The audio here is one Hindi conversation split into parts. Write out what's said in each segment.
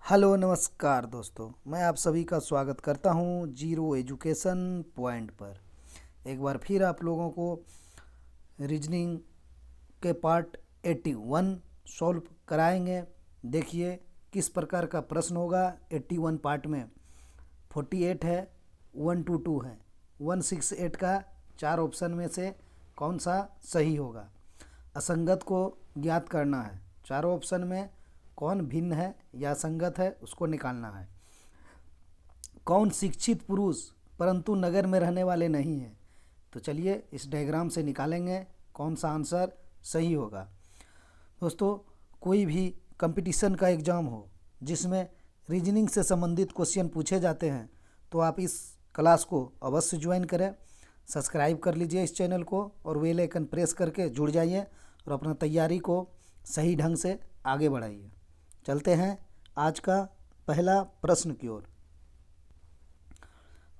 हेलो नमस्कार दोस्तों, मैं आप सभी का स्वागत करता हूं जीरो एजुकेशन पॉइंट पर। एक बार फिर आप लोगों को रीजनिंग के पार्ट 81 सॉल्व कराएंगे। देखिए किस प्रकार का प्रश्न होगा। 81 पार्ट में 48 है, 122 है, 168 का चार ऑप्शन में से कौन सा सही होगा। असंगत को ज्ञात करना है। चारों ऑप्शन में कौन भिन्न है या संगत है उसको निकालना है। कौन शिक्षित पुरुष परंतु नगर में रहने वाले नहीं हैं। तो चलिए इस डायग्राम से निकालेंगे कौन सा आंसर सही होगा। दोस्तों, कोई भी कंपटीशन का एग्ज़ाम हो जिसमें रीजनिंग से संबंधित क्वेश्चन पूछे जाते हैं तो आप इस क्लास को अवश्य ज्वाइन करें। सब्सक्राइब कर लीजिए इस चैनल को और बेल आइकन प्रेस करके जुड़ जाइए और अपना तैयारी को सही ढंग से आगे बढ़ाइए। चलते हैं आज का पहला प्रश्न की ओर।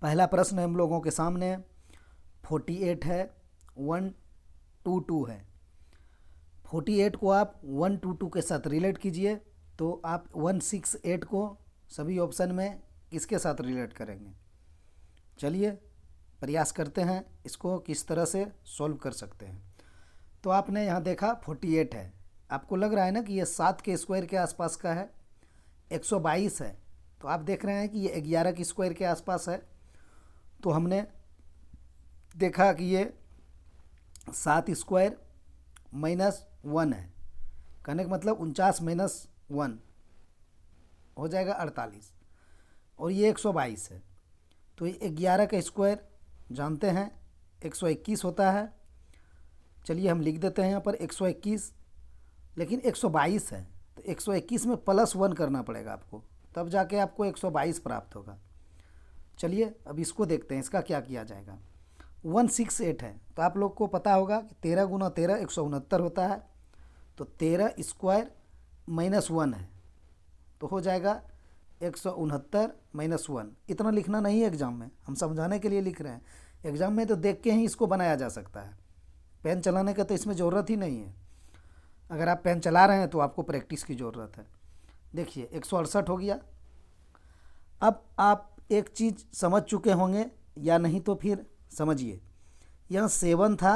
पहला प्रश्न हम लोगों के सामने 48 है, 122 है। 48 को आप 122 के साथ रिलेट कीजिए तो आप 168 को सभी ऑप्शन में किसके साथ रिलेट करेंगे। चलिए प्रयास करते हैं इसको किस तरह से सॉल्व कर सकते हैं। तो आपने यहाँ देखा 48 है, आपको लग रहा है ना कि ये 7 के स्क्वायर के आसपास का है। 122 है तो आप देख रहे हैं कि ये 11 के स्क्वायर के आसपास है। तो हमने देखा कि ये 7 स्क्वायर -1 है, कहने का मतलब 49 - 1 हो जाएगा 48, और ये 122 है। तो ये 11 का स्क्वायर जानते हैं 121 होता है। चलिए हम लिख देते हैं यहाँ पर 121, लेकिन 122 है तो 121 में +1 करना पड़ेगा आपको, तब जाके आपको 122 प्राप्त होगा। चलिए अब इसको देखते हैं इसका क्या किया जाएगा। 168 है तो आप लोग को पता होगा कि 13 × 13 169 होता है। तो 13 स्क्वायर -1 है तो हो जाएगा 169 - 1। इतना लिखना नहीं है एग्ज़ाम में, हम समझाने के लिए लिख रहे हैं। एग्ज़ाम में तो देख के ही इसको बनाया जा सकता है, पेन चलाने का तो इसमें ज़रूरत ही नहीं है। अगर आप पेन चला रहे हैं तो आपको प्रैक्टिस की ज़रूरत है। देखिए 168 हो गया। अब आप एक चीज़ समझ चुके होंगे या नहीं तो फिर समझिए। यहाँ 7 था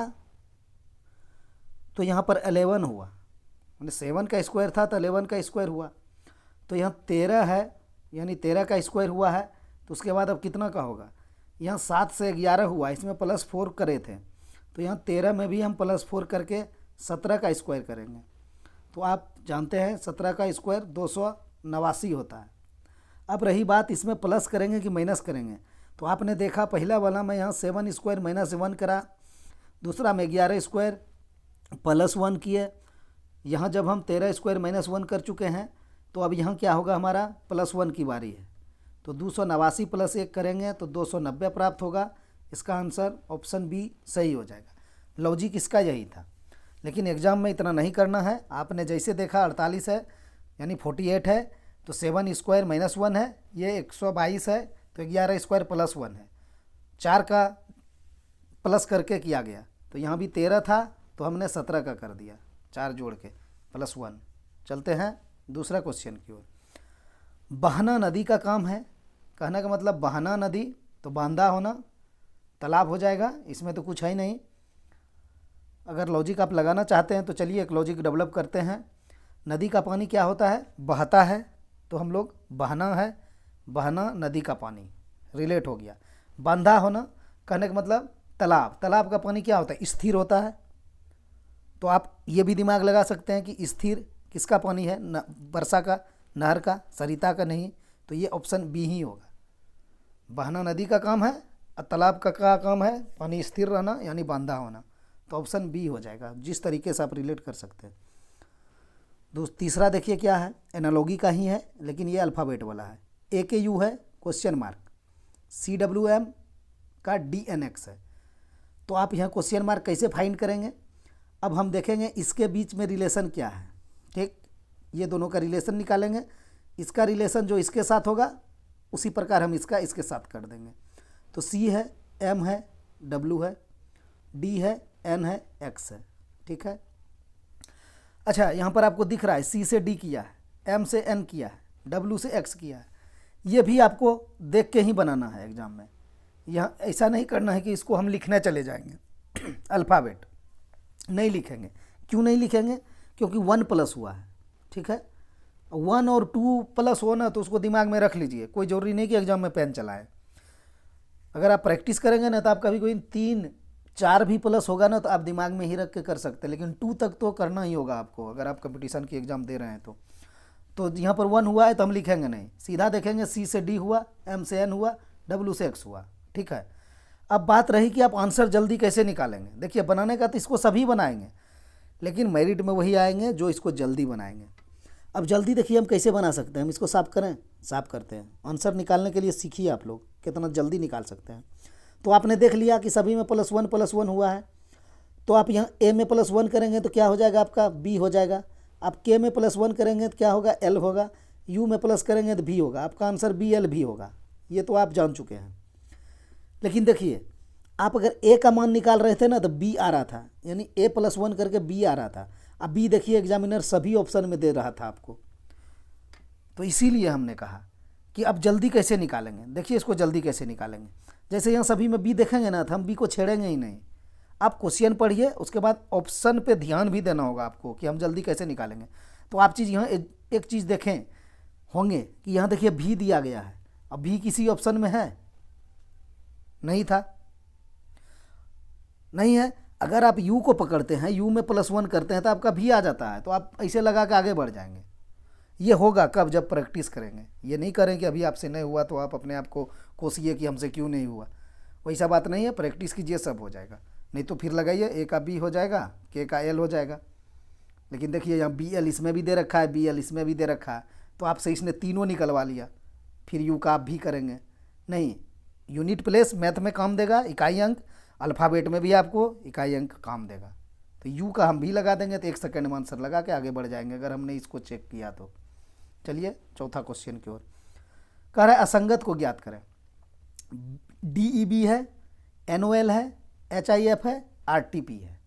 तो यहाँ पर 11 हुआ, मैंने 7 का स्क्वायर था तो 11 का स्क्वायर हुआ। तो यहाँ 13 है यानी 13 का स्क्वायर हुआ है। तो उसके बाद अब कितना का होगा। यहाँ 7 से 11 हुआ, इसमें +4 करे थे तो यहाँ 13 में भी हम +4 करके 17 का स्क्वायर करेंगे। तो आप जानते हैं 17 का स्क्वायर 289 होता है। अब रही बात इसमें प्लस करेंगे कि माइनस करेंगे। तो आपने देखा पहला वाला में यहाँ 7 स्क्वायर -1 करा, दूसरा में 11 स्क्वायर +1 किए। यहाँ जब हम 13 स्क्वायर -1 कर चुके हैं तो अब यहाँ क्या होगा, हमारा +1 की बारी है। तो 289 + 1 करेंगे तो 290 प्राप्त होगा। इसका आंसर ऑप्शन बी सही हो जाएगा। लॉजिक इसका यही था, लेकिन एग्ज़ाम में इतना नहीं करना है। आपने जैसे देखा 48 है यानी 48 है तो 7 स्क्वायर -1 है, ये 122 है तो 11 स्क्वायर +1 है, 4 का प्लस करके किया गया। तो यहाँ भी 13 था तो हमने 17 का कर दिया, 4 जोड़ के +1। चलते हैं दूसरा क्वेश्चन की ओर। बहना नदी का काम है, कहने का मतलब बहना नदी तो बांधा होना, तालाब हो जाएगा, इसमें तो कुछ है ही नहीं। अगर लॉजिक आप लगाना चाहते हैं तो चलिए एक लॉजिक डेवलप करते हैं। नदी का पानी क्या होता है, बहता है, तो हम लोग बहना है, बहना नदी का पानी रिलेट हो गया। बांधा होना कहने का मतलब तालाब, तालाब का पानी क्या होता है, स्थिर होता है। तो आप ये भी दिमाग लगा सकते हैं कि स्थिर किसका पानी है, वर्षा का, नहर का, सरिता का नहीं। तो ये ऑप्शन बी ही होगा। बहना नदी का काम है और तालाब का क्या काम है, पानी स्थिर रहना यानी बांधा होना। तो ऑप्शन बी हो जाएगा, जिस तरीके से आप रिलेट कर सकते हैं। तीसरा देखिए क्या है, एनालॉगी का ही है लेकिन ये अल्फ़ाबेट वाला है। AKU है क्वेश्चन मार्क, CWM का DNX है। तो आप यहाँ क्वेश्चन मार्क कैसे फाइंड करेंगे, अब हम देखेंगे इसके बीच में रिलेशन क्या है। ठीक, ये दोनों का रिलेशन निकालेंगे। इसका रिलेशन जो इसके साथ होगा उसी प्रकार हम इसका इसके साथ कर देंगे। तो C है, M है, W है, D है, N है, X है। ठीक है। अच्छा, यहाँ पर आपको दिख रहा है C से D किया है, M से N किया है, W से X किया है। ये भी आपको देख के ही बनाना है एग्ज़ाम में। यहाँ ऐसा नहीं करना है कि इसको हम लिखने चले जाएंगे अल्फ़ाबेट नहीं लिखेंगे। क्यों नहीं लिखेंगे? क्योंकि 1 प्लस हुआ है, ठीक है। 1 और 2 प्लस हो ना तो उसको दिमाग में रख लीजिए, कोई ज़रूरी नहीं कि एग्ज़ाम में पेन चलाए। अगर आप प्रैक्टिस करेंगे ना तो आप कभी कोई 3 4 भी प्लस होगा ना तो आप दिमाग में ही रख के कर सकते हैं, लेकिन 2 तक तो करना ही होगा आपको अगर आप कंपटीशन की एग्ज़ाम दे रहे हैं तो यहाँ पर 1 हुआ है तो हम लिखेंगे नहीं, सीधा देखेंगे C से D हुआ, M से N हुआ, W से X हुआ, ठीक है। अब बात रही कि आप आंसर जल्दी कैसे निकालेंगे। देखिए बनाने का तो इसको सभी बनाएंगे, लेकिन मेरिट में वही आएंगे जो इसको जल्दी बनाएंगे। अब जल्दी देखिए हम कैसे बना सकते हैं। हम इसको साफ करें, साफ करते हैं। आंसर निकालने के लिए सीखिए आप लोग कितना जल्दी निकाल सकते हैं। तो आपने देख लिया कि सभी में +1 हुआ है, तो आप यहाँ A में +1 करेंगे तो क्या हो जाएगा आपका B हो जाएगा। आप K में +1 करेंगे तो क्या होगा L होगा, U में प्लस करेंगे तो B होगा। आपका आंसर BL भी होगा, ये तो आप जान चुके हैं। लेकिन देखिए आप अगर A का मान निकाल रहे थे ना तो B आ रहा था, यानी A+1 करके B आ रहा था। अब B देखिए एग्जामिनर सभी ऑप्शन में दे रहा था आपको, तो इसीलिए हमने कहा कि अब जल्दी कैसे निकालेंगे। देखिए इसको जल्दी कैसे निकालेंगे। जैसे यहाँ सभी में B देखेंगे ना तो हम B को छेड़ेंगे ही नहीं। आप क्वेश्चन पढ़िए, उसके बाद ऑप्शन पे ध्यान भी देना होगा आपको कि हम जल्दी कैसे निकालेंगे। तो आप चीज़ यहाँ एक चीज़ देखें होंगे कि यहाँ देखिए भी दिया गया है। अब भी किसी ऑप्शन में है? नहीं था, नहीं है। अगर आप U को पकड़ते हैं, U में +1 करते हैं तो आपका भी आ जाता है, तो आप ऐसे लगा के आगे बढ़ जाएंगे। ये होगा कब? जब प्रैक्टिस करेंगे। ये नहीं करें कि अभी आपसे नहीं हुआ तो आप अपने आप को कोसिए कि हमसे क्यों नहीं हुआ, वैसा बात नहीं है। प्रैक्टिस कीजिए, सब हो जाएगा। नहीं तो फिर लगाइए A का B हो जाएगा, K का L हो जाएगा। लेकिन देखिए यहाँ BL इसमें भी दे रखा है, BL इसमें भी दे रखा है, तो आपसे इसने तीनों निकलवा लिया। फिर U का आप भी करेंगे नहीं। यूनिट प्लेस मैथ में काम देगा, इकाई अंक। अल्फ़ाबेट में भी आपको इकाई अंक काम देगा। तो U का हम भी लगा देंगे तो 1 सेकंड में आंसर लगा के आगे बढ़ जाएंगे अगर हमने इसको चेक किया तो। चलिए चौथा क्वेश्चन की ओर। कह रहा है असंगत को ज्ञात करें। DEB है, NOL है, HIF है, RTP है।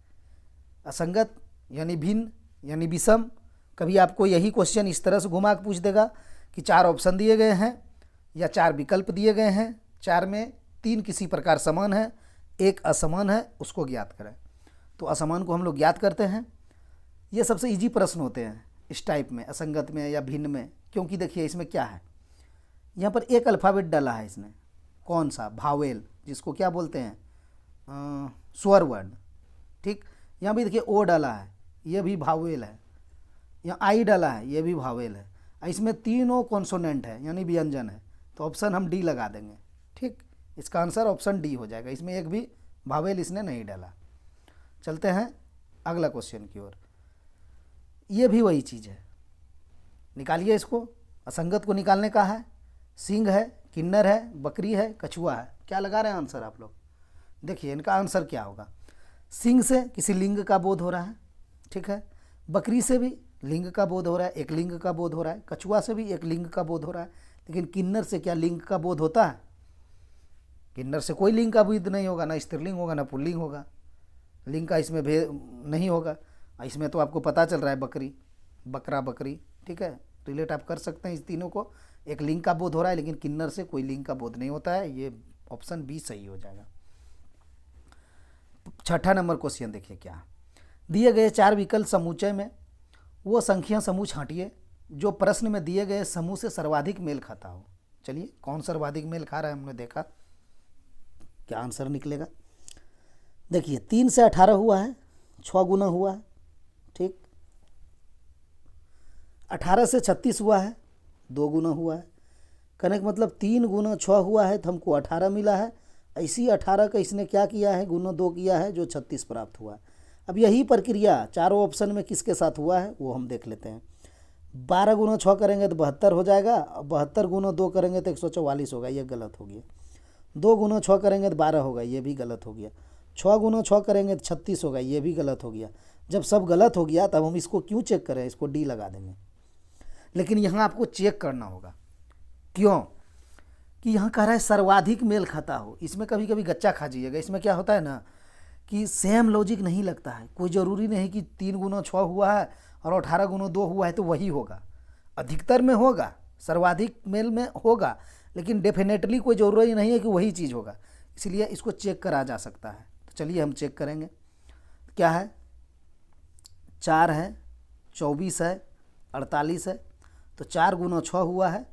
असंगत यानी भिन्न यानी विषम। कभी आपको यही क्वेश्चन इस तरह से घुमा के पूछ देगा कि 4 ऑप्शन दिए गए हैं या 4 विकल्प दिए गए हैं, 4 में 3 किसी प्रकार समान है, 1 असमान है, उसको ज्ञात करें। तो असमान को हम लोग ज्ञात करते हैं। ये सबसे इजी प्रश्न होते हैं इस टाइप में, असंगत में या भिन्न में, क्योंकि देखिए इसमें क्या है, यहाँ पर एक अल्फ़ाबेट डाला है इसने। कौन सा? भावेल, जिसको क्या बोलते हैं? स्वर वर्ण, ठीक। यहाँ भी देखिए O डाला है, ये भी भावेल है। यहाँ I डाला है, ये भी भावेल है। इसमें तीनों कॉन्सोनेंट है यानी व्यंजन है, तो ऑप्शन हम D लगा देंगे, ठीक। इसका आंसर ऑप्शन D हो जाएगा। इसमें एक भी भावेल इसने नहीं डाला। चलते हैं अगला क्वेश्चन की ओर। ये भी वही चीज़ है, निकालिए इसको। असंगत को निकालने का है। सिंह है, किन्नर है, बकरी है, कछुआ है। क्या लगा रहे हैं आंसर आप लोग? देखिए इनका आंसर क्या होगा। सिंह से किसी लिंग का बोध हो रहा है, ठीक है। बकरी से भी लिंग का बोध हो रहा है, एक लिंग का बोध हो रहा है। कछुआ से भी एक लिंग का बोध हो रहा है। लेकिन किन्नर से क्या लिंग का बोध होता है? किन्नर से कोई लिंग का बोध नहीं होगा, ना स्त्रीलिंग होगा ना पुल्लिंग होगा। लिंग का इसमें भेद नहीं होगा। इसमें तो आपको पता चल रहा है बकरी, बकरा, बकरी, ठीक है। रिलेट आप कर सकते हैं इस तीनों को। एक लिंग का बोध हो रहा है, लेकिन किन्नर से कोई लिंग का बोध नहीं होता है। ये ऑप्शन B सही हो जाएगा। छठा नंबर क्वेश्चन देखिए क्या दिए गए 4 विकल्प समुच्चय में वो संख्या समूह छांटिए जो प्रश्न में दिए गए समूह से सर्वाधिक मेल खाता हो। चलिए कौन सर्वाधिक मेल खा रहा है, हमने देखा क्या आंसर निकलेगा। देखिए 3 से 18 हुआ है, 6 गुना हुआ है, ठीक। 18 से 36 हुआ है, 2 गुना हुआ है। कहने का मतलब 3 गुना 6 हुआ है तो हमको 18 मिला है। ऐसी 18 का इसने क्या किया है, गुना 2 किया है, जो 36 प्राप्त हुआ। अब यही प्रक्रिया चारों ऑप्शन में किसके साथ हुआ है वो हम देख लेते हैं। 12 गुना 6 करेंगे तो 72 हो जाएगा। 72 गुना 2 करेंगे तो 144 होगा, ये गलत हो गया। 2 गुना 6 करेंगे तो 12 होगा, ये भी गलत हो गया। 6 गुना 6 करेंगे तो 36 होगा, ये भी गलत हो गया। जब सब गलत हो गया तब हम इसको क्यों चेक करें, इसको D लगा देंगे। लेकिन यहाँ आपको चेक करना होगा, क्यों कि यहाँ कह रहा है सर्वाधिक मेल खाता हो। इसमें कभी कभी गच्चा खा जाइएगा। इसमें क्या होता है ना कि सेम लॉजिक नहीं लगता है। कोई ज़रूरी नहीं कि 3 गुना 6 हुआ है और 18 गुना 2 हुआ है तो वही होगा। अधिकतर में होगा, सर्वाधिक मेल में होगा, लेकिन डेफिनेटली कोई ज़रूरी नहीं है कि वही चीज़ होगा, इसलिए इसको चेक करा जा सकता है। तो चलिए हम चेक करेंगे। क्या है, 4 है, 24 है, 48 है, तो 4 गुना 6 हुआ है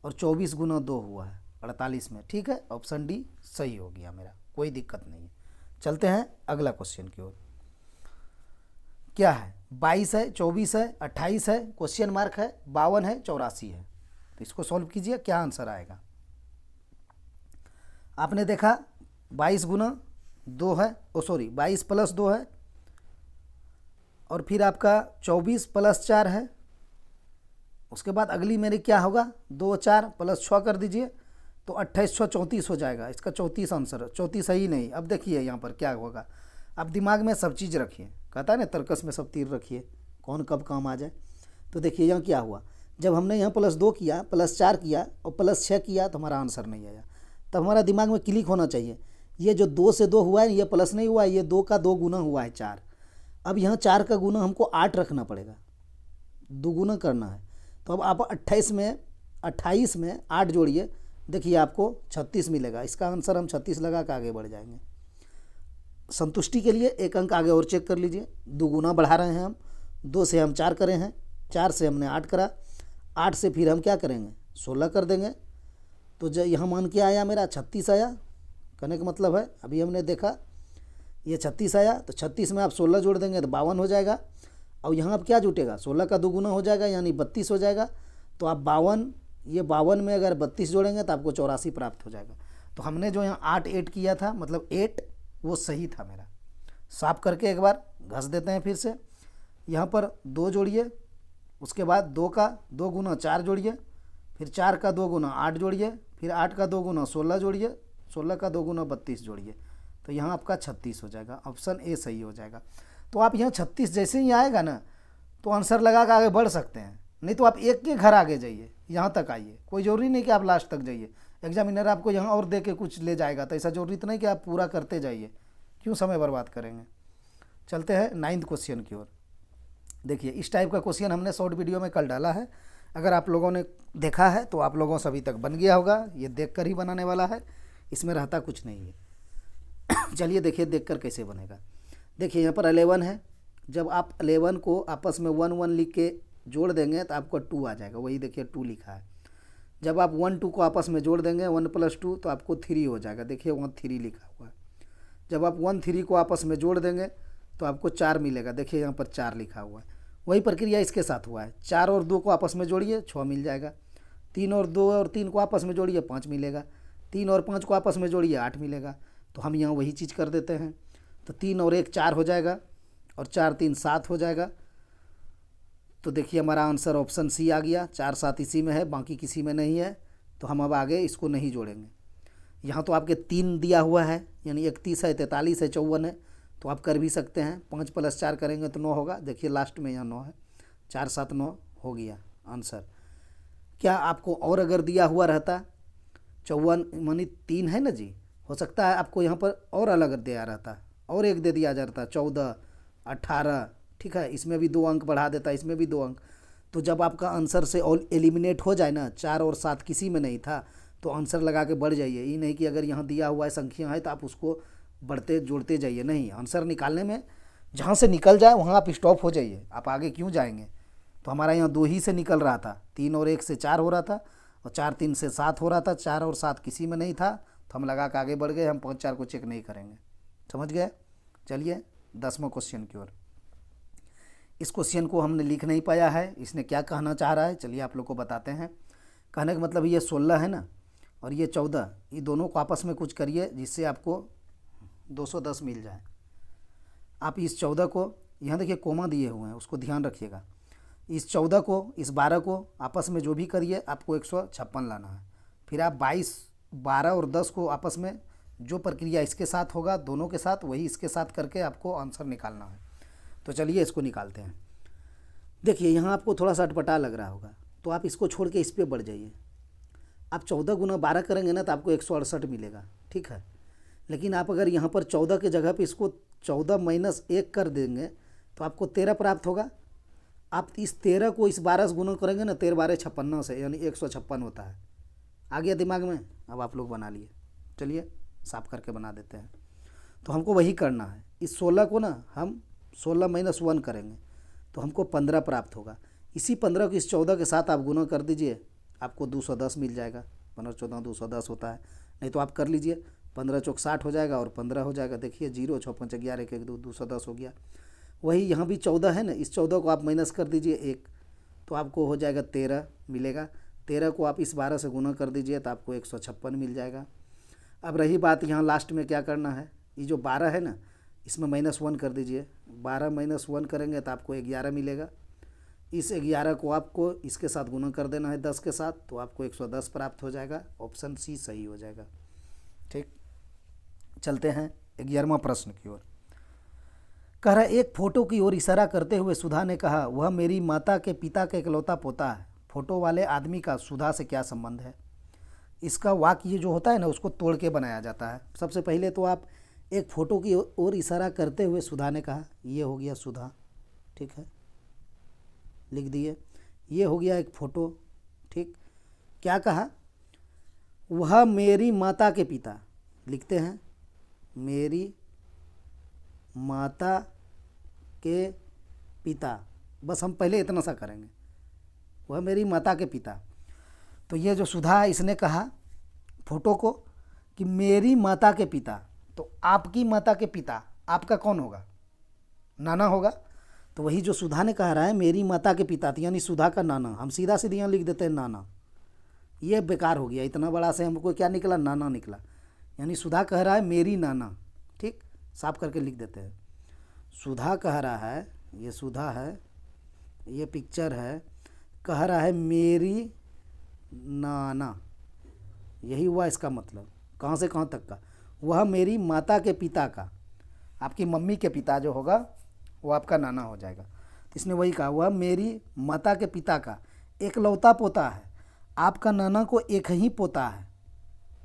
और 24 गुना 2 हुआ है 48 में। ठीक है, ऑप्शन डी सही हो गया मेरा, कोई दिक्कत नहीं है। चलते हैं अगला क्वेश्चन की ओर। क्या है, 22 है, 24 है, 28 है, क्वेश्चन मार्क है, 52 है, 84 है। तो इसको सॉल्व कीजिए, क्या आंसर आएगा। आपने देखा 22 गुना 2 है, 22 प्लस 2 है, और फिर आपका 24 प्लस 4 है। उसके बाद अगली मेरी क्या होगा, 2 4 प्लस 6 कर दीजिए, तो 28 6 34 हो जाएगा। इसका 34 आंसर, 34 सही नहीं। अब देखिए यहाँ पर क्या होगा, आप दिमाग में सब चीज़ रखिए, कहता है ना तर्कस में सब तीर रखिए, कौन कब काम आ जाए। तो देखिए यहाँ क्या हुआ, जब हमने यहाँ +2 किया, +4 किया और +6 किया तो हमारा आंसर नहीं आया। तब हमारा दिमाग में क्लिक होना चाहिए, ये जो 2 से 2 हुआ है ये प्लस नहीं हुआ है, ये 2 का 2 गुना हुआ है 4। अब यहाँ 4 का गुना हमको 8 रखना पड़ेगा, दोगुना करना है। तो अब आप 28 में 8 जोड़िए, देखिए आपको 36 मिलेगा। इसका आंसर हम 36 लगा के आगे बढ़ जाएंगे। संतुष्टि के लिए एक अंक आगे और चेक कर लीजिए, दोगुना बढ़ा रहे हैं हम, 2 से हम 4 करे हैं, 4 से हमने 8 करा, 8 से फिर हम क्या करेंगे 16 कर देंगे। तो जो यहाँ मान क्या आया मेरा 36 आया। कहने का मतलब है अभी हमने देखा ये 36 आया, तो 36 में आप 16 जोड़ देंगे तो 52 हो जाएगा। और यहाँ अब क्या जुटेगा, 16 का दोगुना हो जाएगा यानी 32 हो जाएगा। तो आप 52, ये 52 में अगर 32 जोड़ेंगे तो आपको 84 प्राप्त हो जाएगा। तो हमने जो यहाँ 8 8 किया था, मतलब 8 वो सही था मेरा। साफ करके एक बार घस देते हैं फिर से। यहाँ पर 2 जोड़िए, उसके बाद 2 का 2 गुना 4 जोड़िए, फिर 4 का 2 गुना 8 जोड़िए, फिर 8 का 2 गुना 16 जोड़िए, 16 का 2 गुना 32 जोड़िए, तो यहाँ आपका 36 हो जाएगा। ऑप्शन ए सही हो जाएगा। तो आप यहाँ 36 जैसे ही आएगा ना तो आंसर लगा कर आगे बढ़ सकते हैं, नहीं तो आप एक के घर आगे जाइए, यहाँ तक आइए। कोई ज़रूरी नहीं कि आप लास्ट तक जाइए, एग्जामिनर आपको यहाँ और दे के कुछ ले जाएगा, तो ऐसा ज़रूरी तो नहीं कि आप पूरा करते जाइए, क्यों समय बर्बाद करेंगे। चलते हैं 9th क्वेश्चन की ओर। देखिए इस टाइप का क्वेश्चन हमने शॉर्ट वीडियो में कल डाला है, अगर आप लोगों ने देखा है तो आप लोगों से अभी तक बन गया होगा। ये देखकर ही बनाने वाला है, इसमें रहता कुछ नहीं है। चलिए देखिए देखकर कैसे बनेगा। देखिए यहाँ पर 11 है, जब आप 11 को आपस में 1 1 लिख के जोड़ देंगे तो आपको 2 आ जाएगा, वही देखिए 2 लिखा है। जब आप 1 2 को आपस में जोड़ देंगे 1 + 2 तो आपको 3 हो जाएगा, देखिए वहाँ 3 लिखा हुआ है। जब आप 1 3 को आपस में जोड़ देंगे तो आपको 4 मिलेगा, देखिए यहाँ पर 4 लिखा हुआ है। वही प्रक्रिया इसके साथ हुआ है। 4 और 2 को आपस में जोड़िए 6 मिल जाएगा, 3 और 2 और 3 को आपस में जोड़िए 5 मिलेगा, 3 और 5 को आपस में जोड़िए 8 मिलेगा। तो हम यहाँ वही चीज़ कर देते हैं, तो 3 और 1 4 हो जाएगा, और 4 3 7 हो जाएगा। तो देखिए हमारा आंसर ऑप्शन सी आ गया, 4 7 इसी में है, बाकी किसी में नहीं है। तो हम अब आगे इसको नहीं जोड़ेंगे। यहाँ तो आपके 3 दिया हुआ है, यानी 31 है, 43 है, 54 है, तो आप कर भी सकते हैं। 5 + 4 करेंगे तो 9 होगा, देखिए लास्ट में यहाँ 9 है, 4 7 9 हो गया आंसर। क्या आपको और अगर दिया हुआ रहता 54 मानी 3 है ना जी, हो सकता है आपको यहाँ पर और अलग दिया रहता, और एक दे दिया जाता 14 18, ठीक है, इसमें भी 2 अंक बढ़ा देता, इसमें भी 2 अंक। तो जब आपका आंसर से ऑल एलिमिनेट हो जाए ना, 4 और 7 किसी में नहीं था, तो आंसर लगा के बढ़ जाइए। ये नहीं कि अगर यहाँ दिया हुआ है संख्या है तो आप उसको बढ़ते जोड़ते जाइए, नहीं। आंसर निकालने में जहाँ से निकल जाए वहाँ आप स्टॉप हो जाइए, आप आगे क्यों जाएंगे। तो हमारा यहाँ 2 ही से निकल रहा था, 3 और 1 से 4 हो रहा था, और 4 3 से 7 हो रहा था, 4 और 7 किसी में नहीं था, तो हम लगा के आगे बढ़ गए। हम 5 4 को चेक नहीं करेंगे, समझ गए। चलिए 10वां क्वेश्चन की ओर। इस क्वेश्चन को हमने लिख नहीं पाया है, इसने क्या कहना चाह रहा है, चलिए आप लोग को बताते हैं। कहने का मतलब ये 16 है ना, और ये 14, ये दोनों को आपस में कुछ करिए जिससे आपको 210 मिल जाए। आप इस 14 को, यहाँ देखिए कोमा दिए हुए हैं, उसको ध्यान रखिएगा। इस 14 को, इस 12 को आपस में जो भी करिए आपको 156 लाना है। फिर आप 22 12 और 10 को आपस में जो प्रक्रिया इसके साथ होगा दोनों के साथ, वही इसके साथ करके आपको आंसर निकालना है। तो चलिए इसको निकालते हैं। देखिए यहाँ आपको थोड़ा सा अटपटा लग रहा होगा, तो आप इसको छोड़ के इस पर बढ़ जाइए। आप 14 गुना 12 करेंगे ना तो आपको 168 मिलेगा, ठीक है। लेकिन आप अगर यहाँ पर 14 के जगह पे इसको 14 - 1 कर देंगे तो आपको 13 प्राप्त होगा। आप इस 13 को इस 12 से गुणा करेंगे ना, 13 12 56 से, यानी 156 होता है। आ गया दिमाग में? अब आप लोग बना लिए। चलिए साफ करके बना देते हैं। तो हमको वही करना है। इस 16 को ना हम 16 - 1 करेंगे तो हमको 15 प्राप्त होगा। इसी 15 को इस 14 के साथ आप गुना कर दीजिए, आपको 210 मिल जाएगा। 15 14 210 होता है। नहीं तो आप कर लीजिए, 15 चौक 60 हो जाएगा और 15 हो जाएगा। देखिए 0 6 5 11 1 1 2 210 हो गया। वही यहाँ भी 14 है ना, इस 14 को आप माइनस कर दीजिए 1, तो आपको हो जाएगा 13 मिलेगा। 13 को आप इस 12 से गुना कर दीजिए तो आपको 156 मिल जाएगा। अब रही बात यहाँ लास्ट में क्या करना है, ये जो 12 है ना, इसमें -1 कर दीजिए। 12 - 1 करेंगे तो आपको 11 मिलेगा। इस 11 को आपको इसके साथ गुना कर देना है 10 के साथ, तो आपको 110 प्राप्त हो जाएगा। ऑप्शन सी सही हो जाएगा। ठीक, चलते हैं 11वां प्रश्न की ओर। कह रहा है, एक फोटो की ओर इशारा करते हुए सुधा ने कहा, वह मेरी माता के पिता का इकलौता पोता है। फोटो वाले आदमी का सुधा से क्या संबंध है? इसका वाक्य ये जो होता है ना, उसको तोड़ के बनाया जाता है। सबसे पहले तो आप एक फ़ोटो की ओर इशारा करते हुए सुधा ने कहा, ये हो गया सुधा। ठीक है, लिख दिए। ये हो गया एक फ़ोटो। ठीक, क्या कहा? वह मेरी माता के पिता, लिखते हैं मेरी माता के पिता। बस हम पहले इतना सा करेंगे, वह मेरी माता के पिता। तो ये जो सुधा है, इसने कहा फोटो को कि मेरी माता के पिता, तो आपकी माता के पिता आपका कौन होगा? नाना होगा। तो वही जो सुधा ने कह रहा है मेरी माता के पिता, तो यानी सुधा का नाना। हम सीधा सीधा यहाँ लिख देते हैं नाना। ये बेकार हो गया, इतना बड़ा से हमको क्या निकला? नाना निकला। यानी सुधा कह रहा है मेरी नाना। ठीक, साफ करके लिख देते हैं। सुधा कह रहा है, ये सुधा है, ये पिक्चर है, कह रहा है मेरी नाना। यही हुआ इसका मतलब। कहाँ से कहाँ तक का? वह मेरी माता के पिता का, आपकी मम्मी के पिता जो होगा वो आपका नाना हो जाएगा। तो इसने वही कहा, वह मेरी माता के पिता का एकलौता पोता है। आपका नाना को एक ही पोता है,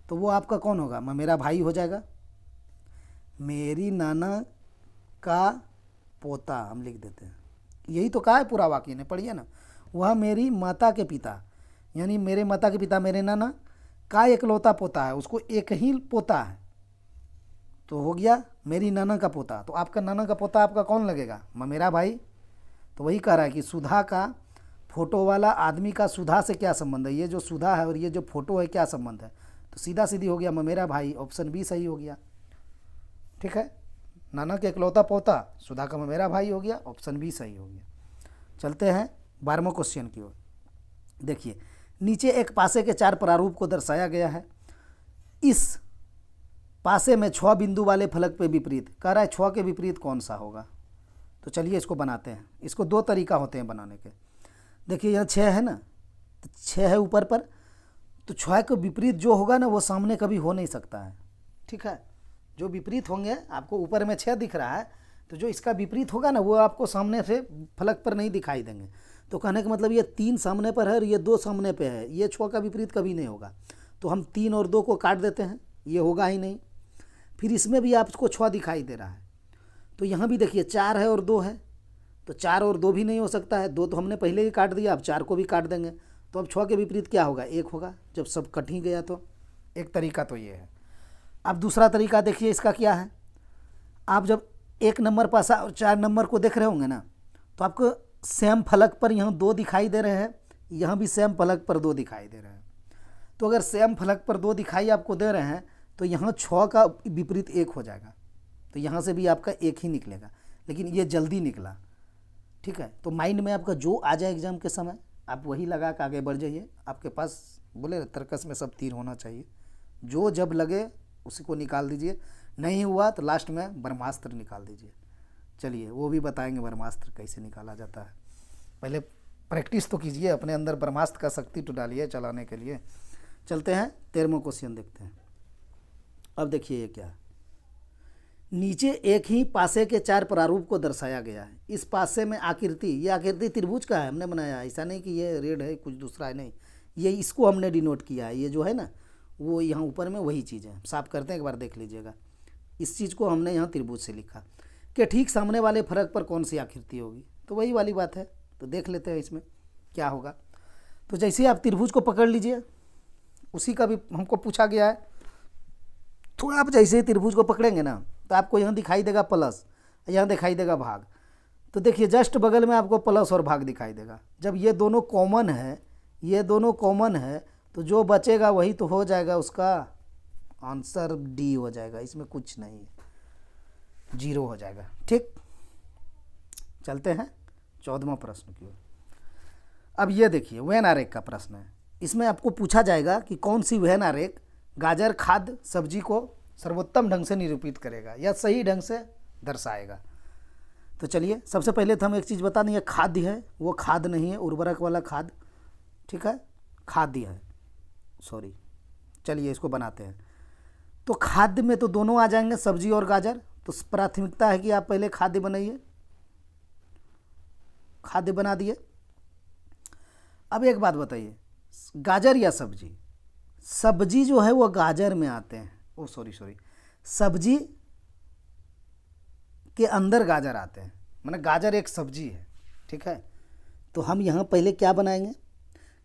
तो वो आपका कौन होगा? मेरा भाई हो जाएगा। मेरी नाना का पोता हम लिख देते हैं। यही तो कहा है पूरा वाक्य ने, पढ़िए ना। वह मेरी माता के पिता, यानी मेरे माता के पिता मेरे नाना का एकलौता पोता है, उसको एक ही पोता है, तो हो गया मेरी नाना का पोता। तो आपका नाना का पोता आपका कौन लगेगा? मेरा भाई। तो वही कह रहा है कि सुधा का फोटो वाला आदमी का सुधा से क्या संबंध है? ये जो सुधा है और ये जो फोटो है क्या संबंध है? तो सीधा सीधी हो गया मेरा भाई। ऑप्शन बी सही हो गया। ठीक है, नाना के इकलौता पोता, सुधा का मेरा भाई हो गया। ऑप्शन बी सही हो गया। चलते हैं 12वें क्वेश्चन की ओर। देखिए, नीचे एक पासे के 4 प्रारूप को दर्शाया गया है। इस पासे में 6 बिंदु वाले फलक पे विपरीत, कह रहा है 6 के विपरीत कौन सा होगा? तो चलिए इसको बनाते हैं। इसको 2 तरीका होते हैं बनाने के। देखिए यहाँ 6 है ना, तो 6 है ऊपर पर, तो 6 के विपरीत जो होगा ना वो सामने कभी हो नहीं सकता है। ठीक है, जो विपरीत होंगे, आपको ऊपर में 6 दिख रहा है, तो जो इसका विपरीत होगा ना वो आपको सामने से फलक पर नहीं दिखाई देंगे। तो कहने का मतलब ये 3 सामने पर है और ये 2 सामने पे है, ये 6 का विपरीत कभी नहीं होगा। तो हम 3 और 2 को काट देते हैं, ये होगा ही नहीं। फिर इसमें भी आपको 6 दिखाई दे रहा है, तो यहाँ भी देखिए 4 है और 2 है, तो 4 और 2 भी नहीं हो सकता है। 2 तो हमने पहले ही काट दिया, अब 4 को भी काट देंगे। तो अब 6 के विपरीत क्या होगा? 1 होगा, जब सब कट ही गया। तो एक तरीका तो ये है। अब दूसरा तरीका देखिए इसका क्या है। आप जब 1 नंबर पासा और 4 नंबर को देख रहे होंगे ना, तो आपको सेम फलक पर यहाँ 2 दिखाई दे रहे हैं, यहाँ भी सेम फलक पर 2 दिखाई दे रहे हैं। तो अगर सेम फलक पर 2 दिखाई आपको दे रहे हैं, तो यहाँ 6 का विपरीत 1 हो जाएगा, तो यहाँ से भी आपका 1 ही निकलेगा। लेकिन ये जल्दी निकला। ठीक है, तो माइंड में आपका जो आ जाए एग्जाम के समय, आप वही लगा के आगे बढ़ जाइए। आपके पास बोले तर्कस में सब तीर होना चाहिए, जो जब लगे उसी को निकाल दीजिए। नहीं हुआ तो लास्ट में ब्रह्मास्त्र निकाल दीजिए। चलिए वो भी बताएंगे ब्रह्मास्त्र कैसे निकाला जाता है। पहले प्रैक्टिस तो कीजिए, अपने अंदर ब्रह्मास्त्र का शक्ति तो डालिए चलाने के लिए। चलते हैं 13वां क्वेश्चन देखते हैं। अब देखिए ये क्या है। नीचे एक ही पासे के 4 प्रारूप को दर्शाया गया है। इस पासे में आकृति, ये आकृति त्रिभुज का है, हमने बनाया। ऐसा नहीं कि ये रेड है कुछ दूसरा है, नहीं, ये इसको हमने डिनोट किया है। ये जो है ना वो यहाँ ऊपर में वही चीज़ है। साफ करते हैं, एक बार देख लीजिएगा। इस चीज़ को हमने यहाँ त्रिभुज से लिखा कि ठीक सामने वाले फलक पर कौन सी आकृति होगी, तो वही वाली बात है। तो देख लेते हैं इसमें क्या होगा। तो जैसे ही आप त्रिभुज को पकड़ लीजिए, उसी का भी हमको पूछा गया है। तो आप जैसे ही त्रिभुज को पकड़ेंगे ना, तो आपको यहाँ दिखाई देगा प्लस, यहाँ दिखाई देगा भाग। तो देखिए जस्ट बगल में आपको प्लस और भाग दिखाई देगा। जब ये दोनों कॉमन है, ये दोनों कॉमन है, तो जो बचेगा वही तो हो जाएगा, उसका आंसर डी हो जाएगा। इसमें कुछ नहीं है, 0 हो जाएगा। ठीक, चलते हैं 14वां प्रश्न की ओर। अब ये देखिए वेन आरेख का प्रश्न है। इसमें आपको पूछा जाएगा कि कौन सी वेन आरेख गाजर खाद्य सब्जी को सर्वोत्तम ढंग से निरूपित करेगा या सही ढंग से दर्शाएगा। तो चलिए सबसे पहले तो हम एक चीज़ बता दें, ये खाद्य है, वो खाद नहीं है उर्वरक वाला खाद, ठीक है, खाद्य है, सॉरी। चलिए इसको बनाते हैं। तो खाद्य में तो दोनों आ जाएंगे, सब्जी और गाजर। तो प्राथमिकता है कि आप पहले खाद्य बनाइए, खाद्य बना दिए। अब एक बात बताइए, गाजर या सब्जी? सब्जी जो है वो गाजर में आते हैं, ओ सॉरी, सब्जी के अंदर गाजर आते हैं, माने गाजर एक सब्जी है, ठीक है। तो हम यहाँ पहले क्या बनाएंगे,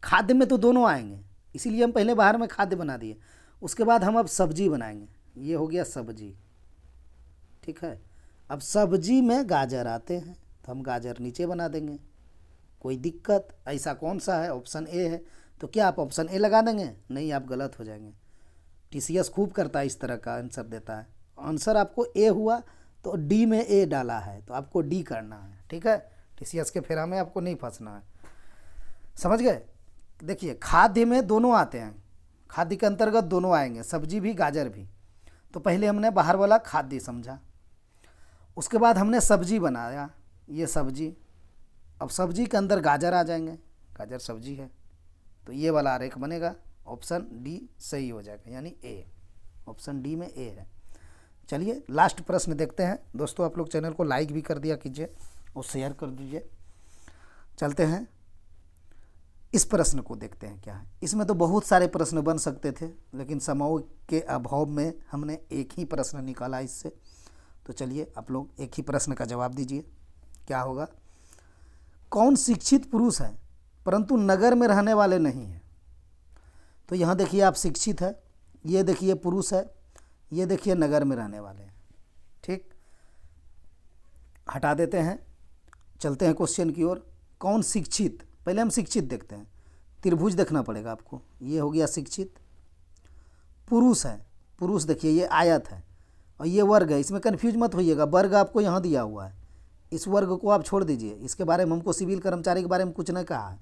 खाद्य में तो दोनों आएंगे, इसीलिए हम पहले बाहर में खाद्य बना दिए। उसके बाद हम अब सब्जी बनाएंगे, ये हो गया सब्जी, ठीक है। अब सब्जी में गाजर आते हैं, तो हम गाजर नीचे बना देंगे, कोई दिक्कत? ऐसा कौन सा है? ऑप्शन ए है। तो क्या आप ऑप्शन ए लगा देंगे? नहीं, आप गलत हो जाएंगे। टीसीएस खूब करता है, इस तरह का आंसर देता है। आंसर आपको ए हुआ तो डी में ए डाला है, तो आपको डी करना है, ठीक है। टीसीएस के फेरा में आपको नहीं फंसना है, समझ गए। देखिए खाद्य में दोनों आते हैं, खाद्य के अंतर्गत दोनों आएंगे, सब्जी भी गाजर भी। तो पहले हमने बाहर वाला खाद्य समझा, उसके बाद हमने सब्जी बनाया, ये सब्जी। अब सब्जी के अंदर गाजर आ जाएंगे, गाजर सब्जी है, तो ये वाला आरेख बनेगा। ऑप्शन डी सही हो जाएगा, यानी ए, ऑप्शन डी में ए है। चलिए लास्ट प्रश्न देखते हैं। दोस्तों आप लोग चैनल को लाइक भी कर दिया कीजिए और शेयर कर दीजिए। चलते हैं इस प्रश्न को देखते हैं क्या है। इसमें तो बहुत सारे प्रश्न बन सकते थे, लेकिन समय के अभाव में हमने एक ही प्रश्न निकाला इससे। तो चलिए आप लोग एक ही प्रश्न का जवाब दीजिए, क्या होगा। कौन शिक्षित पुरुष है परंतु नगर में रहने वाले नहीं हैं? तो यहाँ देखिए आप शिक्षित है, ये देखिए पुरुष है, ये देखिए नगर में रहने वाले हैं, ठीक। हटा देते हैं, चलते हैं क्वेश्चन की ओर। कौन शिक्षित, पहले हम शिक्षित देखते हैं। त्रिभुज देखना पड़ेगा आपको, ये हो गया शिक्षित। पुरुष है, पुरुष देखिए ये आयत है और ये वर्ग है, इसमें कन्फ्यूज मत होइएगा, वर्ग आपको यहाँ दिया हुआ है, इस वर्ग को आप छोड़ दीजिए। इसके बारे में हमको सिविल कर्मचारी के बारे में कुछ नहीं कहा है,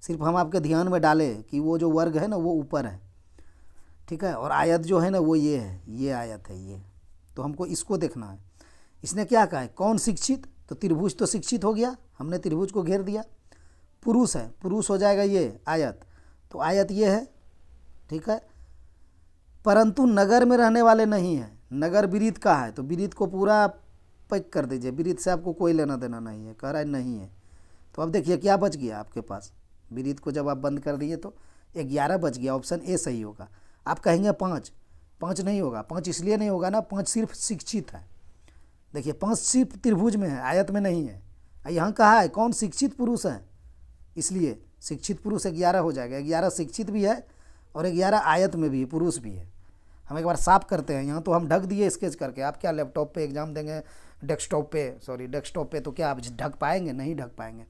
सिर्फ हम आपके ध्यान में डाले कि वो जो वर्ग है ना वो ऊपर है, ठीक है, और आयत जो है ना वो ये है, ये आयत है ये। तो हमको इसको देखना है। इसने क्या कहा है, कौन शिक्षित, तो त्रिभुज तो शिक्षित हो गया, हमने त्रिभुज को घेर दिया। पुरुष है, पुरुष हो जाएगा ये आयत, तो आयत ये है, ठीक है। परंतु नगर में रहने वाले नहीं हैं, नगर बिरीत का है, तो बिरीत को पूरा पैक कर दीजिए, बिरीत से आपको कोई लेना देना नहीं है, कह रहा है नहीं है। तो अब देखिए क्या बच गया आपके पास, बिरीत को जब आप बंद कर दिए तो 11 बच गया, ऑप्शन ए सही होगा। आप कहेंगे 5, 5 नहीं होगा, 5 इसलिए नहीं होगा ना, 5 सिर्फ शिक्षित है। देखिए 5 सिर्फ त्रिभुज में है, आयत में नहीं है। यहाँ कहा है कौन शिक्षित पुरुष है, इसलिए शिक्षित पुरुष 11 हो जाएगा। 11 शिक्षित भी है और 11 आयत में भी पुरुष भी है। हम एक बार साफ करते हैं, यहाँ तो हम ढक दिए स्केच करके। आप क्या लैपटॉप पे एग्जाम देंगे, डेस्कटॉप पे, तो क्या आप ढक पाएंगे? नहीं ढक पाएंगे।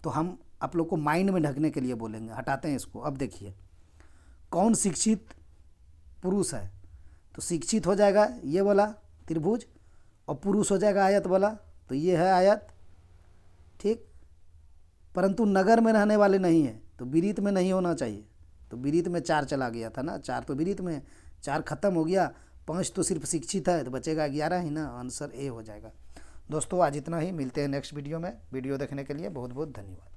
तो हम आप लोग को माइंड में ढकने के लिए बोलेंगे। हटाते हैं इसको। अब देखिए कौन शिक्षित पुरुष है, तो शिक्षित हो जाएगा ये वाला त्रिभुज और पुरुष हो जाएगा आयत वाला, तो ये है आयत, ठीक। परंतु नगर में रहने वाले नहीं है, तो बिरीत में नहीं होना चाहिए, तो बिरीत में 4 चला गया था ना, 4 तो बिरीत में, 4 खत्म हो गया, 5 तो सिर्फ शिक्षित है, तो बचेगा 11 ही ना, आंसर ए हो जाएगा। दोस्तों आज इतना ही, मिलते हैं नेक्स्ट वीडियो में। वीडियो देखने के लिए बहुत बहुत धन्यवाद।